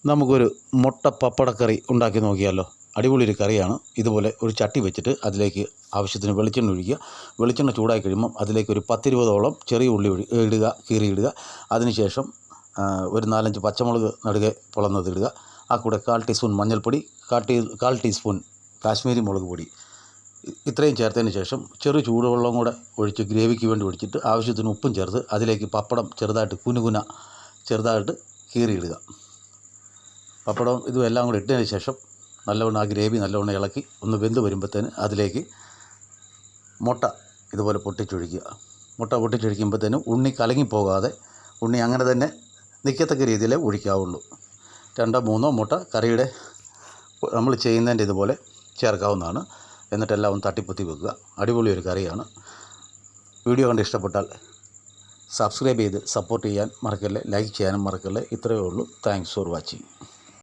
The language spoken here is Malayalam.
നമുക്കൊരു മുട്ട പപ്പടക്കറി ഉണ്ടാക്കി നോക്കിയാലോ. അടിപൊളി ഒരു കറിയാണ്. ഇതുപോലെ ഒരു ചട്ടി വെച്ചിട്ട് അതിലേക്ക് ആവശ്യത്തിന് വെളിച്ചെണ്ണ ഒഴിക്കുക. വെളിച്ചെണ്ണ ചൂടായി കഴിയുമ്പം അതിലേക്ക് ഒരു 10-20ഓളം ചെറിയ ഉള്ളി ഇടുക, കീറിയിടുക. അതിനുശേഷം ഒരു 4-5 പച്ചമുളക് നടുകെ പൊളന്നതിടുക. ആ കൂടെ 1/4 ടീസ്പൂൺ മഞ്ഞൾപ്പൊടി, 1/4 ടീസ്പൂൺ കാശ്മീരി മുളക് പൊടി, ഇത്രയും ചേർത്തതിന് ശേഷം ചൂടുവെള്ളം കൂടെ ഒഴിച്ച് ഗ്രേവിക്ക് വേണ്ടി ഒഴിച്ചിട്ട് ആവശ്യത്തിന് ഉപ്പും ചേർത്ത് അതിലേക്ക് പപ്പടം ചെറുതായിട്ട് കീറിയിടുക. പപ്പടം ഇതും എല്ലാം കൂടെ ഇട്ടതിന് ശേഷം നല്ലവണ്ണം ആ ഗ്രേവി നല്ലവണ്ണം ഇളക്കി ഒന്ന് വെന്ത് വരുമ്പോഴത്തേന് അതിലേക്ക് മുട്ട ഇതുപോലെ പൊട്ടിച്ചൊഴിക്കുക. മുട്ട പൊട്ടിച്ചൊഴിക്കുമ്പോഴത്തേനും ഉണ്ണി കലങ്ങിപ്പോകാതെ ഉണ്ണി അങ്ങനെ തന്നെ നിൽക്കത്തക്ക രീതിയിലേ ഒഴിക്കാവുള്ളൂ. 2-3 മുട്ട കറിയുടെ നമ്മൾ ചെയ്യുന്നതിൻ്റെ ഇതുപോലെ ചേർക്കാവുന്നതാണ്. എന്നിട്ടെല്ലാം ഒന്ന് തട്ടിപ്പൊത്തി വെക്കുക. അടിപൊളി ഒരു കറിയാണ്. വീഡിയോ കണ്ട് ഇഷ്ടപ്പെട്ടാൽ സബ്സ്ക്രൈബ് ചെയ്ത് സപ്പോർട്ട് ചെയ്യാൻ മറക്കല്ലേ, ലൈക്ക് ചെയ്യാനും മറക്കല്ലേ. ഇത്രയേ ഉള്ളൂ. Thanks for watching.